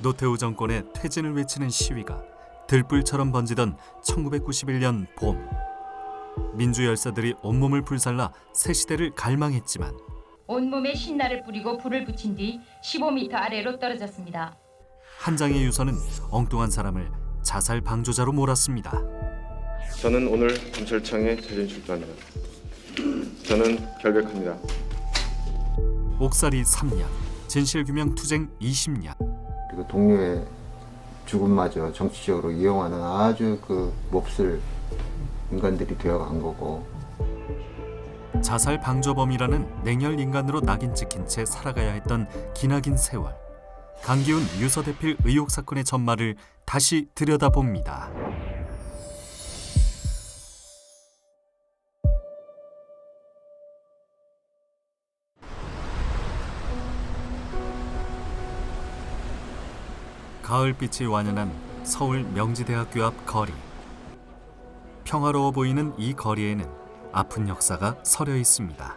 노태우 정권의 퇴진을 외치는 시위가 들불처럼 번지던 1991년 봄, 민주 열사들이 온몸을 불살라 새 시대를 갈망했지만 온몸에 신나를 뿌리고 불을 붙인 뒤 15m 아래로 떨어졌습니다. 한 장의 유서는 엉뚱한 사람을 자살 방조자로 몰았습니다. 저는 오늘 검찰청에 재진 출두합니다. 저는 결백합니다. 옥살이 3년, 진실규명 투쟁 20년. 그리고 동료의 죽음마저 정치적으로 이용하는 아주 몹쓸 인간들이 되어간 거고. 자살 방조범이라는 냉혈 인간으로 낙인 찍힌 채 살아가야 했던 기나긴 세월. 강기훈 유서대필 의혹 사건의 전말을 다시 들여다봅니다. 가을빛이 완연한 서울 명지대학교 앞 거리. 평화로워 보이는 이 거리에는 아픈 역사가 서려 있습니다.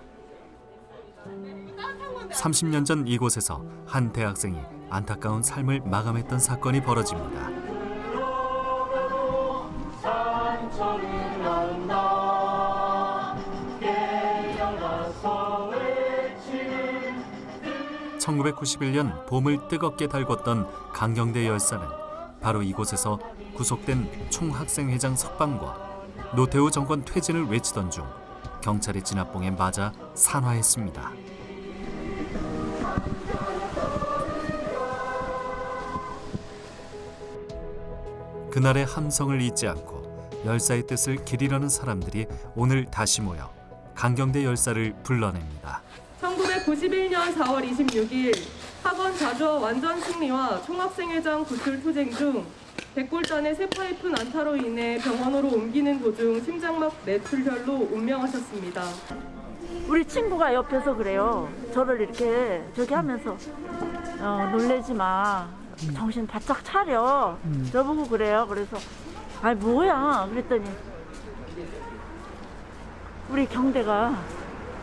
30년 전 이곳에서 한 대학생이 안타까운 삶을 마감했던 사건이 벌어집니다. (1991년) 봄을 뜨겁게 달궜던 강경대 열사는 바로 이곳에서 구속된 총학생회장 석방과 노태우 정권 퇴진을 외치던 중 경찰의 진압봉에 맞아 산화했습니다. 그날의 함성을 잊지 않고 열사의 뜻을 기리려는 사람들이 오늘 다시 모여 강경대 열사를 불러냅니다. 1991년 4월 26일 학원 자주어 완전 승리와 총학생회장 구출 투쟁 중 백골단의 새 파이프 난타로 인해 병원으로 옮기는 도중 심장막 뇌출혈로 운명하셨습니다. 우리 친구가 옆에서 그래요. 저를 이렇게 저기 하면서 놀래지 마. 정신 바짝 차려. 저보고 그래요. 그래서 아이 뭐야 그랬더니 우리 경대가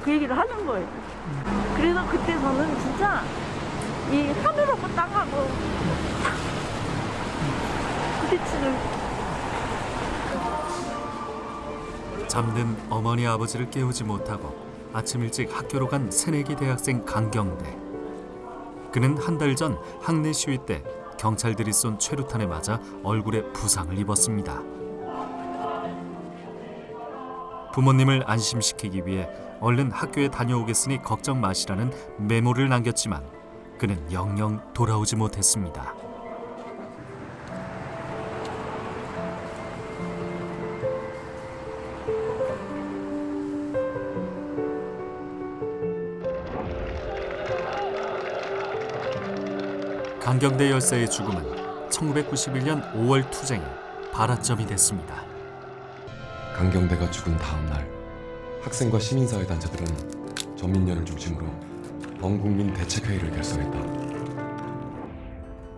그 얘기를 하는 거예요. 그래서 그때 저는 진짜 이 하늘하고 땅하고 부딪히는. 잠든 어머니 아버지를 깨우지 못하고 아침 일찍 학교로 간 새내기 대학생 강경대. 그는 한 달 전 학내 시위 때 경찰들이 쏜 최루탄에 맞아 얼굴에 부상을 입었습니다. 부모님을 안심시키기 위해 얼른 학교에 다녀오겠으니 걱정 마시라는 메모를 남겼지만 그는 영영 돌아오지 못했습니다. 강경대 열사의 죽음은 1991년 5월 투쟁의 발화점이 됐습니다. 강경대가 죽은 다음 날 학생과 시민사회 단체들은 전민련을 중심으로 범국민 대책회의를 결성했다.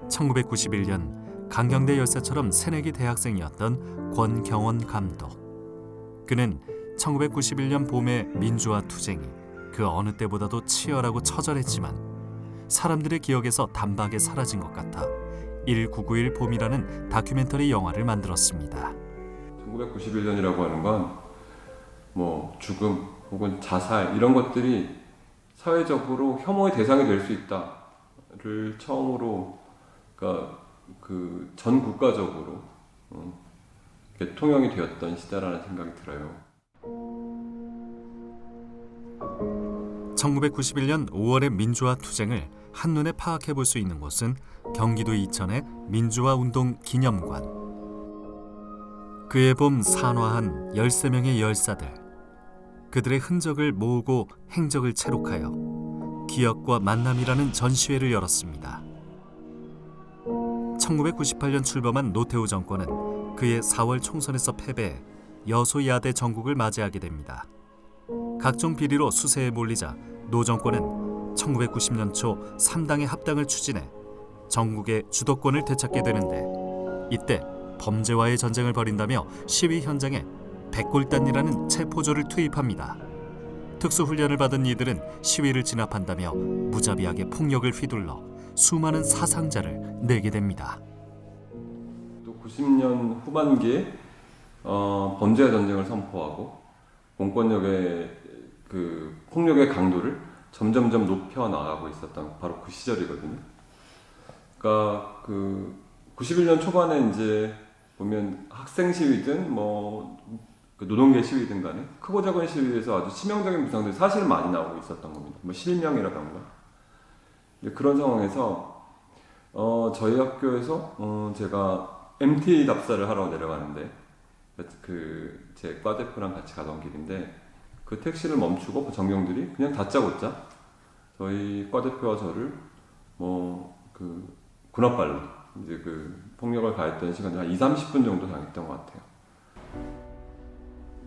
1991년 강경대 열사처럼 새내기 대학생이었던 권경원 감독. 그는 1991년 봄의 민주화 투쟁이 그 어느 때보다도 치열하고 처절했지만 사람들의 기억에서 단박에 사라진 것 같아 1991 봄이라는 다큐멘터리 영화를 만들었습니다. 1991년이라고 하는 건 뭐 죽음 혹은 자살 이런 것들이 사회적으로 혐오의 대상이 될 수 있다를 처음으로 그러니까 그 전 국가적으로 통용이 되었던 시대라는 생각이 들어요. 1991년 5월의 민주화 투쟁을 한눈에 파악해 볼 수 있는 곳은 경기도 이천의 민주화 운동 기념관. 그해 봄 산화한 13명의 열사들. 그들의 흔적을 모으고 행적을 채록하여 기억과 만남이라는 전시회를 열었습니다. 1998년 출범한 노태우 정권은 그해 4월 총선에서 패배해 여소야대 전국을 맞이하게 됩니다. 각종 비리로 수세에 몰리자 노 정권은 1990년 초 3당의 합당을 추진해 전국의 주도권을 되찾게 되는데 이때 범죄와의 전쟁을 벌인다며 시위 현장에 백골단이라는 체포조를 투입합니다. 특수훈련을 받은 이들은 시위를 진압한다며 무자비하게 폭력을 휘둘러 수많은 사상자를 내게 됩니다. 또 90년 후반기에 범죄 전쟁을 선포하고 공권력의 그 폭력의 강도를 점점점 높여 나가고 있었던 바로 그 시절이거든요. 그러니까 그 91년 초반에 이제 보면 학생 시위든 그 노동계 시위든 간에 크고 작은 시위에서 아주 치명적인 부상들이 사실 많이 나오고 있었던 겁니다. 뭐 실명이라던가. 그런 상황에서 저희 학교에서 제가 MT 답사를 하러 내려가는데 제 과 대표랑 같이 가던 길인데 그 택시를 멈추고 전경들이 그냥 다짜고짜 저희 과 대표와 저를 그 군합발로 이제 그 폭력을 가했던 시간이 한 20-30분 정도 당했던 것 같아요.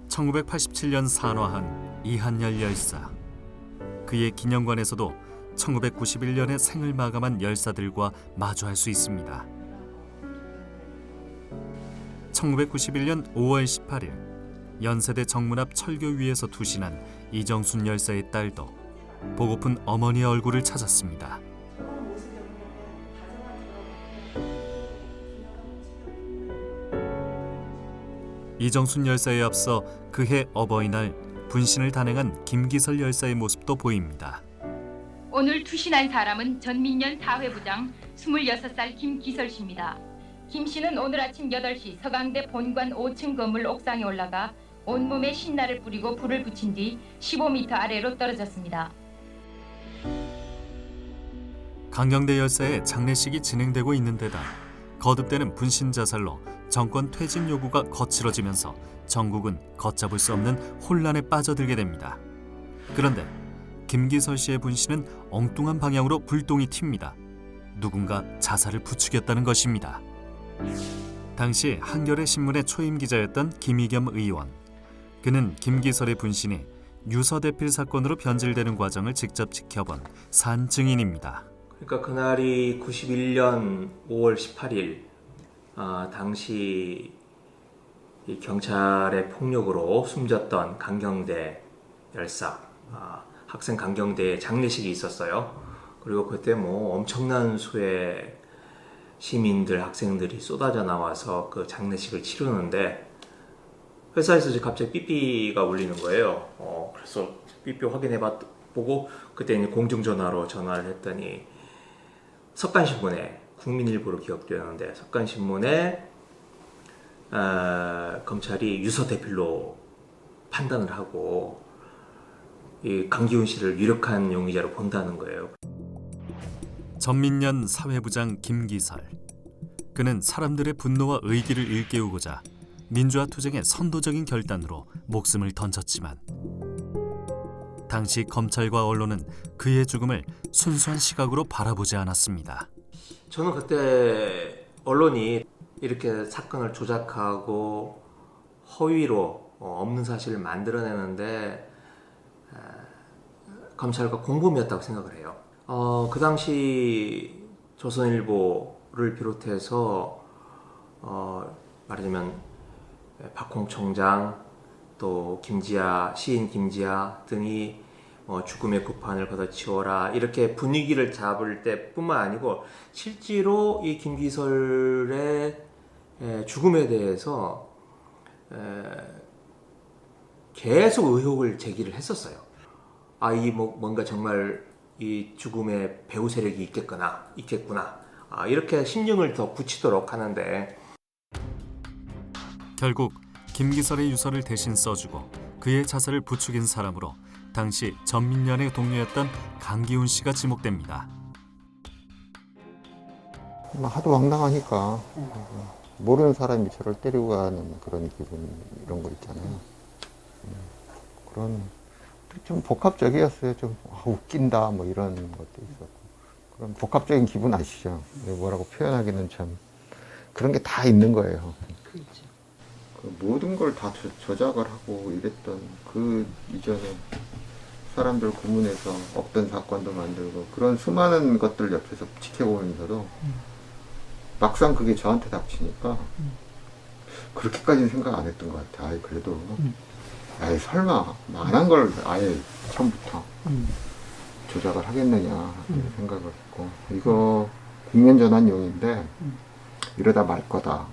1987년 산화한 이한열 열사. 그의 기념관에서도 1991년에 생을 마감한 열사들과 마주할 수 있습니다. 1991년 5월 18일 연세대 정문 앞 철교 위에서 투신한 이정순 열사의 딸도 보고픈 어머니의 얼굴을 찾았습니다. 이정순 열사에 앞서 그해 어버이날 분신을 단행한 김기설 열사의 모습도 보입니다. 오늘 투신한 사람은 전민련 사회부장 26살 김기설 씨입니다. 김 씨는 오늘 아침 8시 서강대 본관 5층 건물 옥상에 올라가 온몸에 신나를 뿌리고 불을 붙인 뒤 15m 아래로 떨어졌습니다. 강경대 열사의 장례식이 진행되고 있는 데다 거듭되는 분신 자살로 정권 퇴진 요구가 거칠어지면서 전국은 걷잡을 수 없는 혼란에 빠져들게 됩니다. 그런데 김기설 씨의 분신은 엉뚱한 방향으로 불똥이 튑니다. 누군가 자살을 부추겼다는 것입니다. 당시 한겨레 신문의 초임 기자였던 김희겸 의원. 그는 김기설의 분신이 유서대필 사건으로 변질되는 과정을 직접 지켜본 산 증인입니다. 그러니까 그날이 91년 5월 18일 당시 이 경찰의 폭력으로 숨졌던 강경대 열사 학생 강경대의 장례식이 있었어요. 그리고 그때 엄청난 수의 시민들, 학생들이 쏟아져 나와서 그 장례식을 치르는데 회사에서 이제 갑자기 삐삐가 울리는 거예요. 그래서 삐삐 확인해보고 그때 이제 공중전화로 전화를 했더니 석간신문에 국민일보로 기억되는데 석간신문에 검찰이 유서대필로 판단을 하고 이 강기훈 씨를 유력한 용의자로 본다는 거예요. 전민련 사회부장 김기설. 그는 사람들의 분노와 의기를 일깨우고자 민주화 투쟁의 선도적인 결단으로 목숨을 던졌지만 당시 검찰과 언론은 그의 죽음을 순수한 시각으로 바라보지 않았습니다. 저는 그때 언론이 이렇게 사건을 조작하고 허위로 없는 사실을 만들어내는데 검찰과 공범이었다고 생각을 해요. 그 당시 조선일보를 비롯해서 말하자면 박홍 총장 또 김지아 시인 김지아 등이 죽음의 구판을 걷어치워라 이렇게 분위기를 잡을 때뿐만 아니고 실제로 이 김기설의 죽음에 대해서 계속 의혹을 제기를 했었어요. 이 뭔가 정말 이 죽음에 배후 세력이 있겠구나 이렇게 심령을 더 굳히도록 하는데 결국 김기설의 유서를 대신 써주고 그의 자살을 부추긴 사람으로 당시 전민련의 동료였던 강기훈 씨가 지목됩니다. 하도 황당하니까 모르는 사람이 저를 때리고 가는 그런 기분 이런 거 있잖아요. 그런 좀 복합적이었어요. 좀 웃긴다 뭐 이런 것도 있었고 그런 복합적인 기분 아시죠? 뭐라고 표현하기는 참 그런 게 다 있는 거예요. 그렇죠. 그 모든 걸 다 조작을 하고 이랬던 그 이전에 사람들 고문해서 없던 사건도 만들고 그런 수많은 것들 옆에서 지켜보면서도 막상 그게 저한테 닥치니까 그렇게까지는 생각 안 했던 것 같아요. 그래도 설마 안 한 걸 아예 처음부터 조작을 하겠느냐 이런 생각을 했고, 이거 국면전환용인데 이러다 말 거다.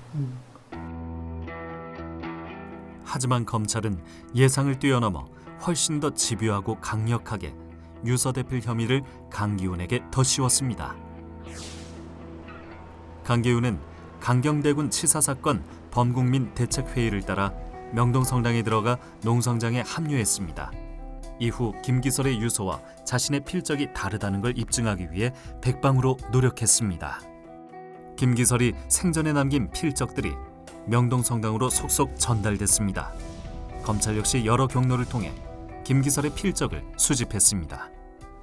하지만 검찰은 예상을 뛰어넘어 훨씬 더 집요하고 강력하게 유서대필 혐의를 강기훈에게 더 씌웠습니다. 강기훈은 강경대군 치사 사건 범국민 대책회의를 따라 명동성당에 들어가 농성장에 합류했습니다. 이후 김기설의 유서와 자신의 필적이 다르다는 걸 입증하기 위해 백방으로 노력했습니다. 김기설이 생전에 남긴 필적들이 명동성당으로 속속 전달됐습니다. 검찰 역시 여러 경로를 통해 김기설의 필적을 수집했습니다.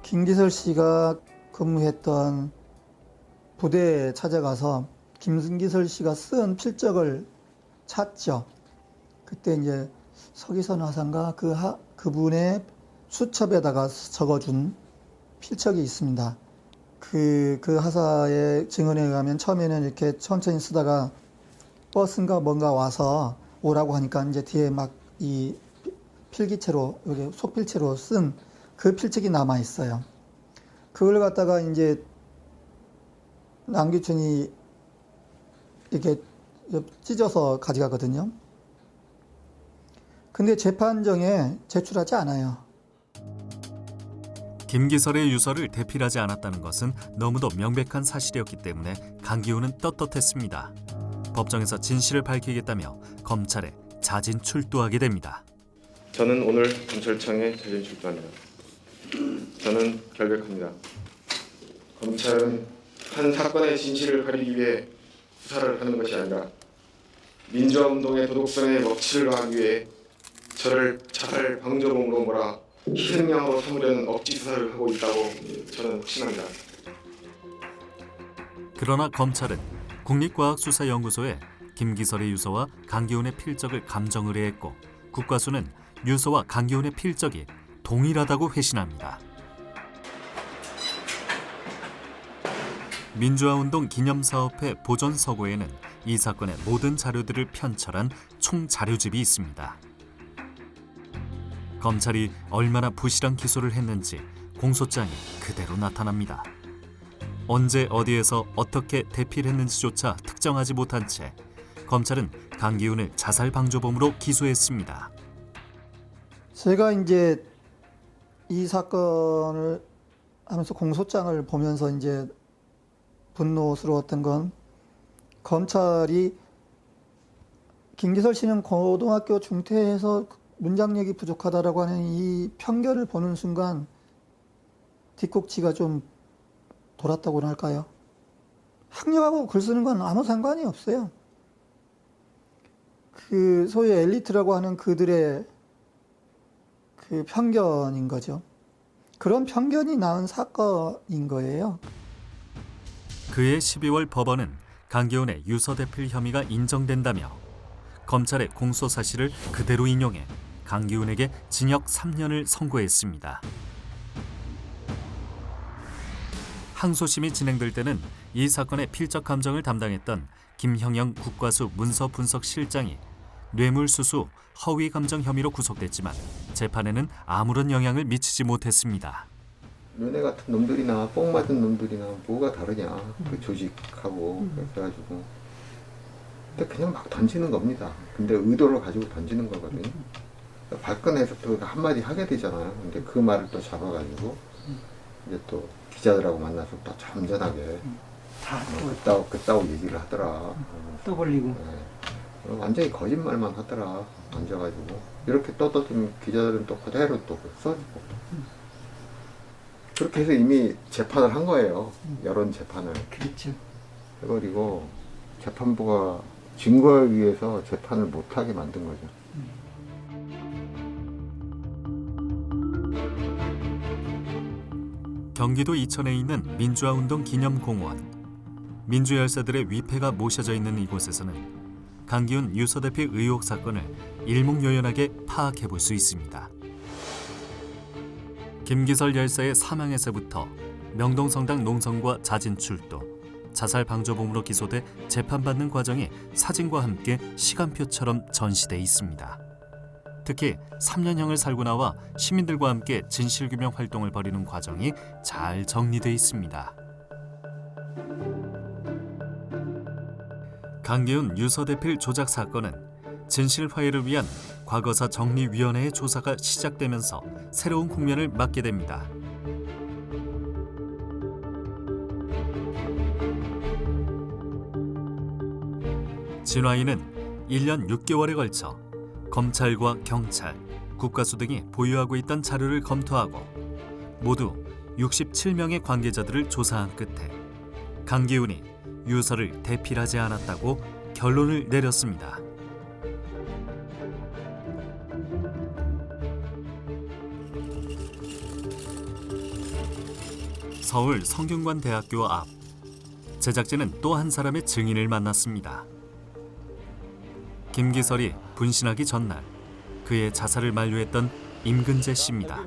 김기설 씨가 근무했던 부대에 찾아가서 김기설 씨가 쓴 필적을 찾죠. 그때 이제 서기선 화상가 그분의 수첩에다가 적어준 필적이 있습니다. 그 하사의 증언에 의하면 처음에는 이렇게 천천히 쓰다가 버스인가 뭔가 와서 오라고 하니까 이제 뒤에 막 이 필기체로, 여기 속필체로 쓴 그 필책이 남아 있어요. 그걸 갖다가 이제 남규춘이 이렇게 찢어서 가져가거든요. 근데 재판정에 제출하지 않아요. 김기설의 유서를 대필하지 않았다는 것은 너무도 명백한 사실이었기 때문에 강기훈은 떳떳했습니다. 법정에서 진실을 밝히겠다며 검찰에 자진 출두하게 됩니다. 저는 오늘 검찰청에 자진 출두합니다. 저는 결백합니다. 검찰은 한 사건의 진실을 가리기 위해 수사를 하는 것이 아니라 민주화운동의 도덕성에 먹칠을 가하기 위해 저를 자살 방조범으로 몰아 희생양으로 삼으려는 억지 수사를 하고 있다고 저는 확신합니다. 그러나 검찰은 국립과학수사연구소에 김기설의 유서와 강기훈의 필적을 감정 의뢰했고, 국과수는 유서와 강기훈의 필적이 동일하다고 회신합니다. 민주화운동 기념사업회 보존서고에는 이 사건의 모든 자료들을 편철한 총자료집이 있습니다. 검찰이 얼마나 부실한 기소를 했는지 공소장이 그대로 나타납니다. 언제 어디에서 어떻게 대필했는지조차 특정하지 못한 채 검찰은 강기훈을 자살방조범으로 기소했습니다. 제가 이제 이 사건을 하면서 공소장을 보면서 이제 분노스러웠던 건, 검찰이 김기설 씨는 고등학교 중퇴해서 문장력이 부족하다라고 하는 이 편견을 보는 순간 뒷꼭지가 좀 돌았다고나 할까요? 학력하고 글 쓰는 건 아무 상관이 없어요. 그 소위 엘리트라고 하는 그들의 그 편견인 거죠. 그런 편견이 낳은 사건인 거예요. 그해 12월 법원은 강기훈의 유서대필 혐의가 인정된다며 검찰의 공소 사실을 그대로 인용해 강기훈에게 징역 3년을 선고했습니다. 항소심이 진행될 때는 이 사건의 필적 감정을 담당했던 김형영 국과수 문서분석실장이 뇌물수수, 허위감정 혐의로 구속됐지만 재판에는 아무런 영향을 미치지 못했습니다. 너네 같은 놈들이나 뽕 맞은 놈들이나 뭐가 다르냐, 그 조직하고. 그래가지고 근데 그냥 막 던지는 겁니다. 근데 의도를 가지고 던지는 거거든요. 발끈해서 또 한마디 하게 되잖아요. 근데 그 말을 또 잡아가지고 이제 또 기자들하고 만나서 또 잠잠하게 그따구 얘기를 하더라. 또 걸리고. 네. 완전히 거짓말만 하더라. 앉아가지고 이렇게 떠들면 기자들은 또 그대로 또 써주고. 그렇게 해서 이미 재판을 한 거예요. 여론 재판을. 그렇죠. 해버리고 재판부가 증거에 의해서 재판을 못하게 만든 거죠. 경기도 이천에 있는 민주화운동 기념공원. 민주열사들의 위패가 모셔져 있는 이곳에서는 강기훈 유서대필 의혹 사건을 일목요연하게 파악해 볼 수 있습니다. 김기설 열사의 사망에서부터 명동성당 농성과 자진 출두, 자살 방조범으로 기소돼 재판받는 과정이 사진과 함께 시간표처럼 전시돼 있습니다. 특히 3년형을 살고 나와 시민들과 함께 진실규명 활동을 벌이는 과정이 잘 정리돼 있습니다. 강기훈 유서대필 조작 사건은 진실화해를 위한 과거사 정리위원회의 조사가 시작되면서 새로운 국면을 맞게 됩니다. 진화인은 1년 6개월에 걸쳐 검찰과 경찰, 국가수 등이 보유하고 있던 자료를 검토하고 모두 67명의 관계자들을 조사한 끝에 강기훈이 유서를 대필하지 않았다고 결론을 내렸습니다. 서울 성균관대학교 앞, 제작진은 또 한 사람의 증인을 만났습니다. 김기설이 분신하기 전날 그의 자살을 만류했던 임근재 씨입니다.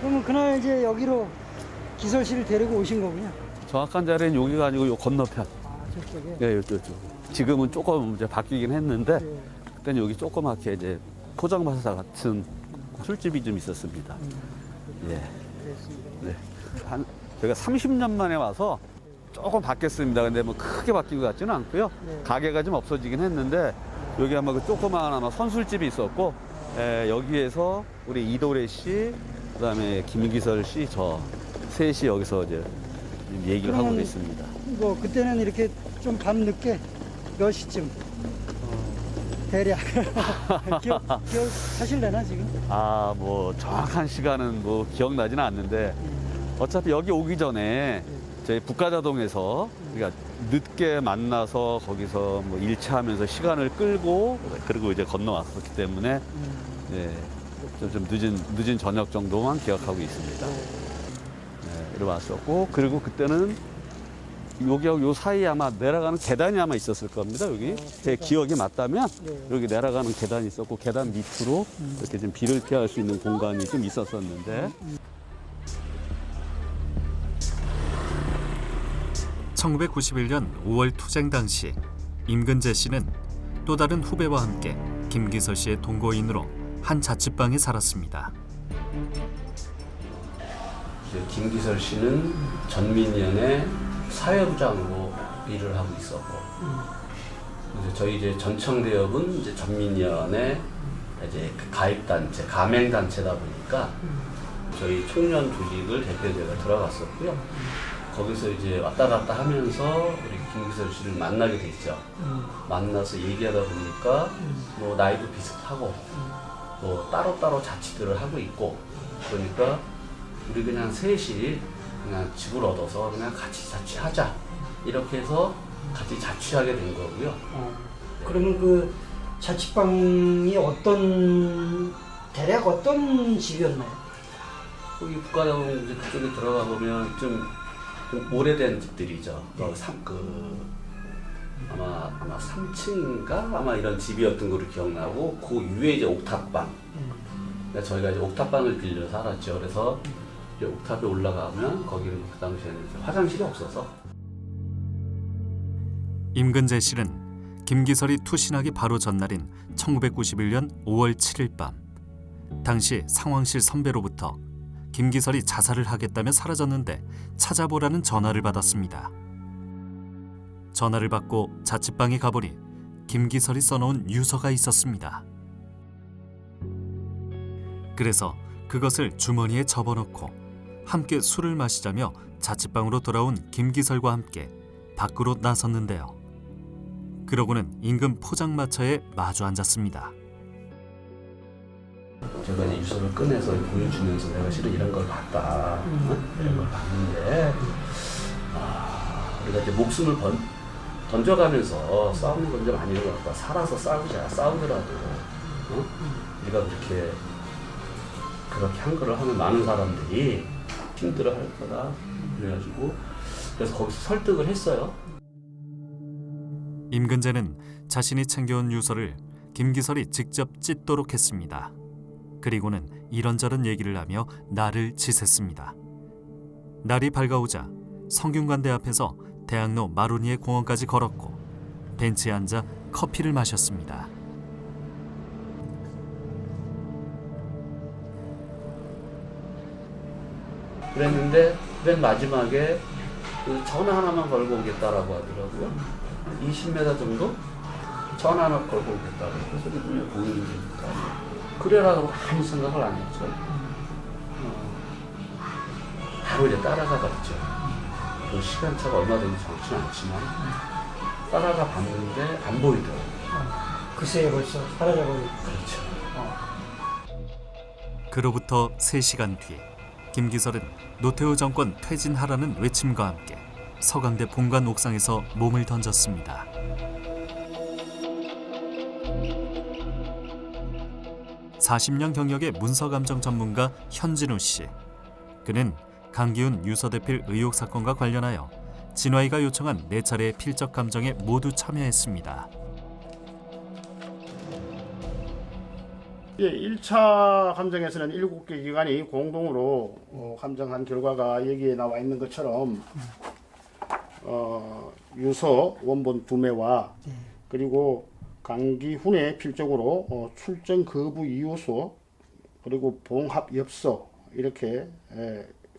그러면 그날 이제 여기로 기설 씨를 데리고 오신 거군요. 정확한 자리는 여기가 아니고 요 건너편. 저쪽에. 네, 이쪽. 지금은 조금 이제 바뀌긴 했는데 그때는 여기 조그맣게 이제 포장마차 같은 술집이 좀 있었습니다. 예. 네. 저희가 30년 만에 와서 조금 바뀌었습니다. 근데 뭐 크게 바뀐 것 같지는 않고요. 가게가 좀 없어지긴 했는데 여기 아마 그 조그마한 아마 선술집이 있었고 여기에서 우리 이도래 씨, 그다음에 김기설 씨, 저 셋이 여기서 이제 얘기를 하고 있습니다. 뭐 그때는 이렇게 좀 밤 늦게 몇 시쯤 대략 기억하실래나 지금? 아, 뭐 정확한 시간은 뭐 기억나지는 않는데 어차피 여기 오기 전에 저희 북가자동에서 우리가 늦게 만나서 거기서 뭐 1차 하면서 시간을 끌고 그리고 이제 건너왔었기 때문에 네, 좀 늦은 저녁 정도만 기억하고 있습니다. 네, 이리 왔었고 그리고 그때는 여기하고 요 사이에 아마 내려가는 계단이 아마 있었을 겁니다. 여기 제 기억이 맞다면 여기 내려가는 계단이 있었고 계단 밑으로 이렇게 좀 비를 피할 수 있는 공간이 좀 있었었는데 1991년 5월 투쟁 당시 임근재 씨는 또 다른 후배와 함께 김기설 씨의 동거인으로 한 자취방에 살았습니다. 김기설 씨는 전민연의 사회부장으로 일을 하고 있었고, 그래서 저희 이제 전청대협은 이제 전민연의 이제 그 가입단체, 가맹단체다 보니까 저희 청년 조직을 대표 제가 들어갔었고요. 거기서 이제 왔다 갔다 하면서 우리 김기설 씨를 만나게 됐죠. 만나서 얘기하다 보니까 뭐 나이도 비슷하고 뭐 따로따로 자취들을 하고 있고 그러니까 우리 그냥 셋이 그냥 집을 얻어서 그냥 같이 자취하자 이렇게 해서 같이 자취하게 된 거고요. 그러면 그 자취방이 대략 어떤 집이었나요? 거기 북가동 이제 그쪽에 들어가 보면 좀 오래된 집들이죠. 아마 3층인가 아마 이런 집이었던 걸로 기억나고 그 위에 이제 옥탑방. 그러니까 저희가 이제 옥탑방을 빌려 살았죠. 그래서 이제 옥탑에 올라가면 거기는 그 당시에는 이제 화장실이 없어서. 임근재 씨는 김기설이 투신하기 바로 전날인 1991년 5월 7일 밤 당시 상황실 선배로부터 김기설이 자살을 하겠다며 사라졌는데 찾아보라는 전화를 받았습니다. 전화를 받고 자취방에 가보니 김기설이 써놓은 유서가 있었습니다. 그래서 그것을 주머니에 접어넣고 함께 술을 마시자며 자취방으로 돌아온 김기설과 함께 밖으로 나섰는데요. 그러고는 인근 포장마차에 마주 앉았습니다. 제가 이제 유서를 꺼내서 보여주면서 내가 실은 이런 걸 봤다. 이런 걸 봤는데 우리가 이제 목숨을 던져가면서 싸우는 건 좀 아닌 것 같다. 살아서 싸우자. 싸우더라도 우리가 그렇게 한 거를 하면 많은 사람들이 힘들어할 거다. 그래가지고 그래서 거기서 설득을 했어요. 임근재는 자신이 챙겨온 유서를 김기설이 직접 찢도록 했습니다. 그리고는 이런저런 얘기를 하며 날을 지샜습니다. 날이 밝아오자 성균관대 앞에서 대학로 마로니에 공원까지 걸었고 벤치에 앉아 커피를 마셨습니다. 그랬는데 맨 마지막에 그 전화 하나만 걸고 오겠다라고 하더라고요. 20m 정도 전화 하나 걸고 오겠다고. 그래서 눈에 보이는 거니까 그래라고 아무 생각을 안 했죠. 바로 이제 따라가 봤죠. 그 시간차가 얼마 되는지 정확치는 않지만 따라가 봤는데 안 보이더라고요. 글쎄 벌써 사라져버리고. 그렇죠. 그로부터 3시간 뒤 김기설은 노태우 정권 퇴진하라는 외침과 함께 서강대 본관 옥상에서 몸을 던졌습니다. (40년) 경력의 문서감정 전문가 현진우 씨. 그는 강기훈 유서대필 의혹 사건과 관련하여 진화이가 요청한 4차례의 필적 감정에 모두 참여했습니다. 예, 1차 감정에서는 7개 기관이 공동으로 감정한 결과가 여기에 나와 있는 것처럼 유서 원본 2매와 그리고 강기훈의 필적으로 출정 거부 이유서 그리고 봉합 엽서 이렇게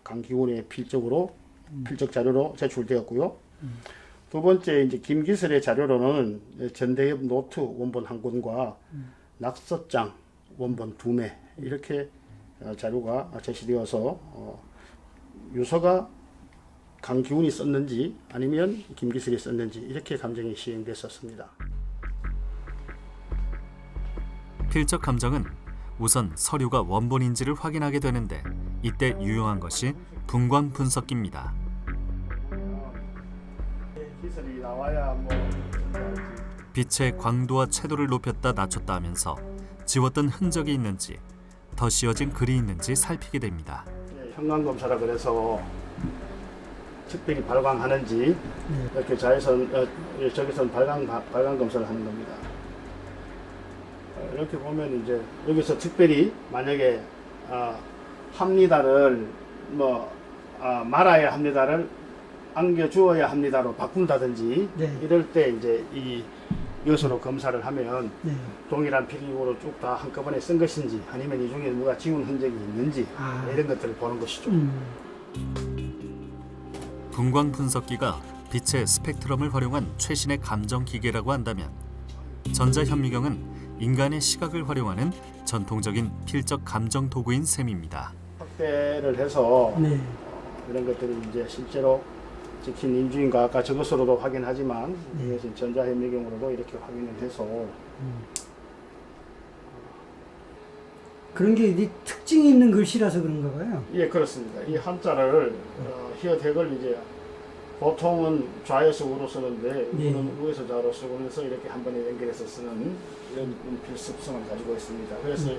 강기훈의 필적으로 필적 자료로 제출되었고요. 두 번째 이제 김기설의 자료로는 전대엽 노트 원본 1권과 낙서장 원본 2매 이렇게 자료가 제시되어서 유서가 강기훈이 썼는지 아니면 김기설이 썼는지 이렇게 감정이 시행됐었습니다. 필적 감정은 우선 서류가 원본인지를 확인하게 되는데 이때 유용한 것이 분광 분석기입니다. 기설이 나와야 빛의 광도와 채도를 높였다 낮췄다 하면서 지웠던 흔적이 있는지 더 씌워진 글이 있는지 살피게 됩니다. 현관검사라 그래서 특별히 발광하는지 이렇게 자외선 저기선 발광 검사를 하는 겁니다. 이렇게 보면 이제 여기서 특별히 만약에 합니다를 말아야 합니다를 안겨 주어야 합니다로 바꾼다든지 이럴 때 이제 이 요소로 검사를 하면 동일한 필기구로 쭉 다 한꺼번에 쓴 것인지 아니면 이 중에 누가 지운 흔적이 있는지 이런 것들을 보는 것이죠. 분광 분석기가 빛의 스펙트럼을 활용한 최신의 감정 기계라고 한다면 전자현미경은 인간의 시각을 활용하는 전통적인 필적 감정 도구인 셈입니다. 확대를 해서 이런 것들이 이제 실제로 찍힌 인주인과 아까 저것으로도 확인하지만 이것은 전자현미경으로도 이렇게 확인을 해서 그런 게 이제 특징이 있는 글씨라서 그런가 봐요. 예, 그렇습니다. 이 한자를 히어택을 이제 보통은 좌에서 우로 쓰는데 이거는 우에서 좌로 쓰고 해서 이렇게 한 번에 연결해서 쓰는 이런 필습성을 가지고 있습니다. 그래서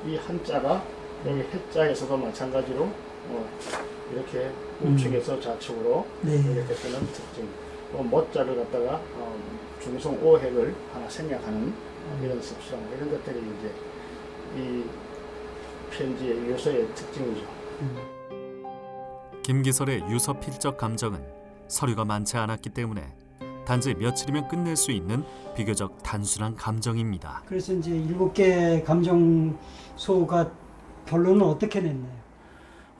이 한자가 여기 해자에서도 마찬가지로 이렇게 우측에서 좌측으로 이렇게 쓰는 특징. 또 모자를 갖다가 중성 오획을 하나 생략하는 이런 습성, 이런 것들이 이제 이 편지의 유서의 특징이죠. 김기설의 유서 필적 감정은 서류가 많지 않았기 때문에 단지 며칠이면 끝낼 수 있는 비교적 단순한 감정입니다. 그래서 이제 7개 감정소가 결론은 어떻게 냈나요?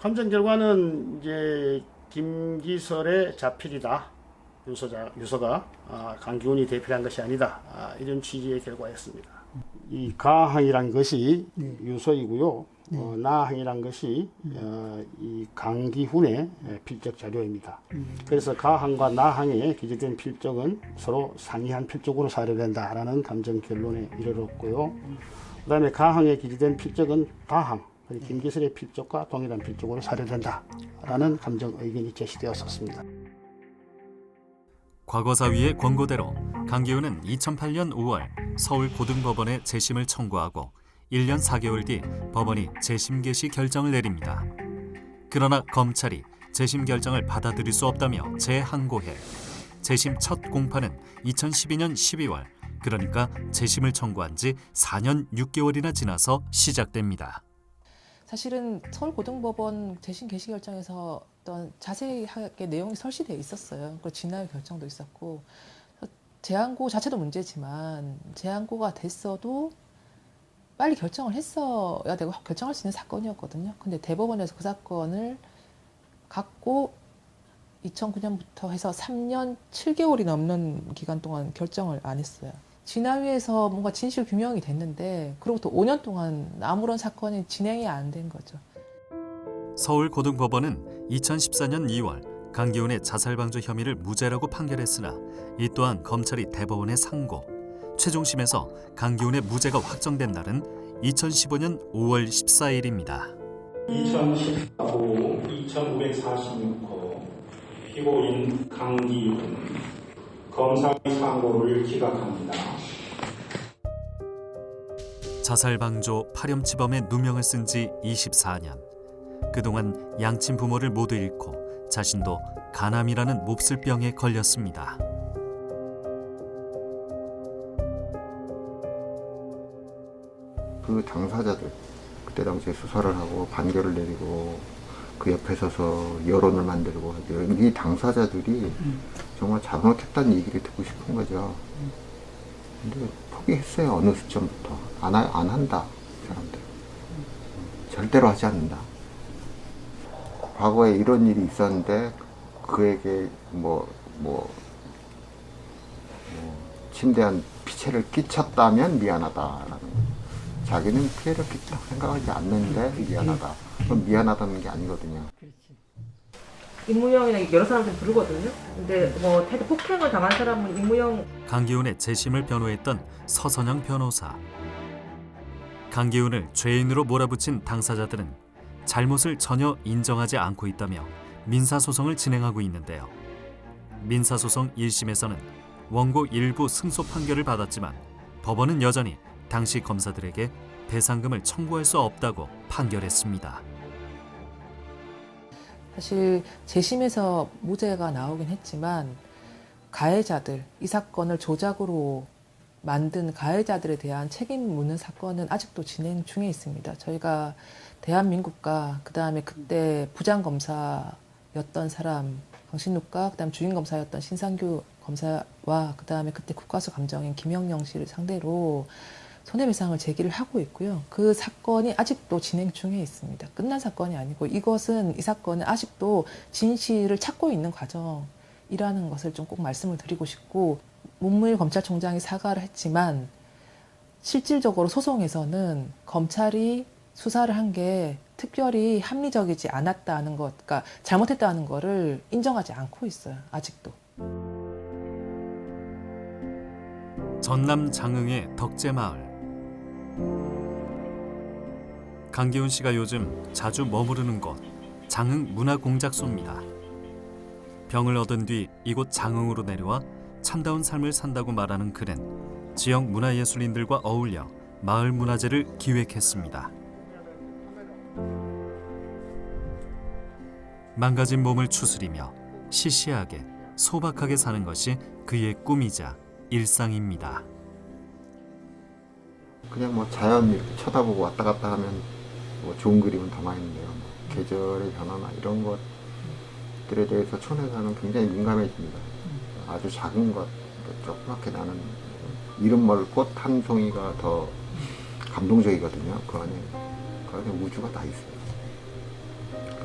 감정 결과는 이제 김기설의 자필이다. 유서가 강기훈이 대필한 것이 아니다. 이런 취지의 결과였습니다. 이 가항이란 것이 유서이고요. 나항이란 것이 이 강기훈의 필적 자료입니다. 그래서 가항과 나항에 기재된 필적은 서로 상이한 필적으로 사료된다라는 감정 결론에 이르렀고요. 그 다음에 가항에 기재된 필적은 가항, 김기설의 필적과 동일한 필적으로 사료된다라는 감정 의견이 제시되었었습니다. 과거사위의 권고대로 강기훈은 2008년 5월 서울고등법원에 재심을 청구하고 1년 4개월 뒤 법원이 재심 개시 결정을 내립니다. 그러나 검찰이 재심 결정을 받아들일 수 없다며 재항고해 재심 첫 공판은 2012년 12월, 그러니까 재심을 청구한 지 4년 6개월이나 지나서 시작됩니다. 사실은 서울고등법원 재심 개시 결정에서 어떤 자세하게 내용이 설치되어 있었어요. 그리고 진화의 결정도 있었고, 재항고 자체도 문제지만 재항고가 됐어도 빨리 결정을 했어야 되고 결정할 수 있는 사건이었거든요. 근데 대법원에서 그 사건을 갖고 2009년부터 해서 3년 7개월이 넘는 기간 동안 결정을 안 했어요. 진화위에서 뭔가 진실 규명이 됐는데 그로부터 5년 동안 아무런 사건이 진행이 안 된 거죠. 서울고등법원은 2014년 2월 강기훈의 자살방조 혐의를 무죄라고 판결했으나 이 또한 검찰이 대법원에 상고, 최종심에서 강기훈의 무죄가 확정된 날은 2015년 5월 14일입니다. 2014호 2546호 피고인 강기훈 검사의 상고를 기각합니다. 자살방조 파렴치범의 누명을 쓴 지 24년. 그동안 양친 부모를 모두 잃고 자신도 간암이라는 몹쓸 병에 걸렸습니다. 그 당사자들, 그때 당시에 수사를 하고 판결을 내리고 그 옆에 서서 여론을 만들고 이 당사자들이 정말 잘못했다는 얘기를 듣고 싶은 거죠. 근데 포기했어요. 어느 시점부터. 안 한다. 사람들. 절대로 하지 않는다. 과거에 이런 일이 있었는데 그에게 침대한 피해를 끼쳤다면 미안하다라는 거예요. 자기는 피해를 끼쳤다고 생각하지 않는데 미안하다. 그건 미안하다는 게 아니거든요. 임무영이나 여러 사람들 부르거든요. 근데 태도 폭행을 당한 사람은 임무영. 강기훈의 재심을 변호했던 서선영 변호사. 강기훈을 죄인으로 몰아붙인 당사자들은 잘못을 전혀 인정하지 않고 있다며 민사소송을 진행하고 있는데요. 민사소송 1심에서는 원고 일부 승소 판결을 받았지만 법원은 여전히 당시 검사들에게 배상금을 청구할 수 없다고 판결했습니다. 사실 재심에서 무죄가 나오긴 했지만 가해자들, 이 사건을 조작으로 만든 가해자들에 대한 책임 묻는 사건은 아직도 진행 중에 있습니다. 저희가 대한민국과 그다음에 그때 부장검사였던 사람 강신욱과 그다음 주임검사였던 신상규 검사와 그다음에 그때 국가수 감정인 김영영 씨를 상대로 손해배상을 제기를 하고 있고요. 그 사건이 아직도 진행 중에 있습니다. 끝난 사건이 아니고 이 사건은 아직도 진실을 찾고 있는 과정이라는 것을 좀 꼭 말씀을 드리고 싶고, 문무일 검찰총장이 사과를 했지만 실질적으로 소송에서는 검찰이 수사를 한 게 특별히 합리적이지 않았다는 것, 그러니까 잘못했다는 거를 인정하지 않고 있어요. 아직도. 전남 장흥의 덕제마을. 강기훈 씨가 요즘 자주 머무르는 곳 장흥문화공작소입니다. 병을 얻은 뒤 이곳 장흥으로 내려와 참다운 삶을 산다고 말하는 그는 지역 문화예술인들과 어울려 마을 문화제를 기획했습니다. 망가진 몸을 추스리며 시시하게 소박하게 사는 것이 그의 꿈이자 일상입니다. 그냥 자연 이렇게 쳐다보고 왔다 갔다 하면 좋은 그림은 담아있는데요. 계절의 변화나 이런 것들에 대해서 촌에서는 굉장히 민감해집니다. 아주 작은 것, 조그맣게 나는 이름 모를 꽃 한 송이가 더 감동적이거든요. 그 안에 우주가 다 있어요.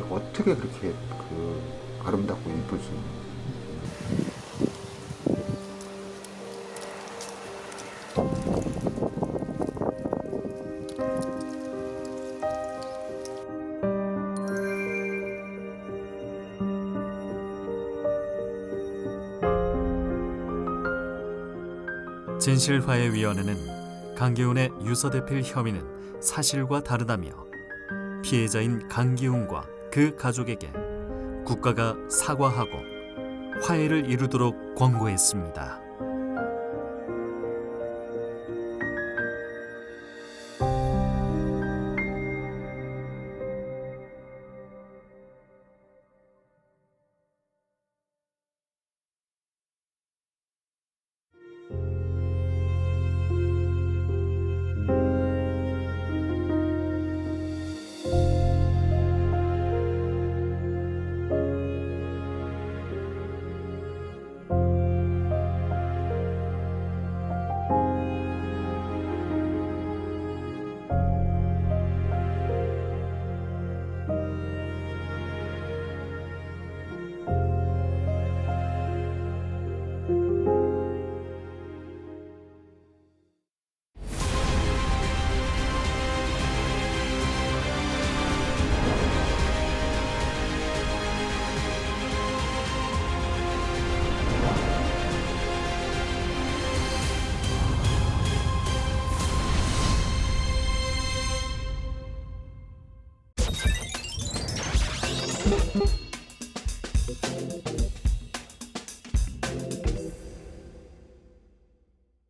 어떻게 그렇게 아름답고 이쁠 수 있는? 진실화해위원회는 강기훈의 유서대필 혐의는 사실과 다르다며 피해자인 강기훈과 그 가족에게 국가가 사과하고 화해를 이루도록 권고했습니다.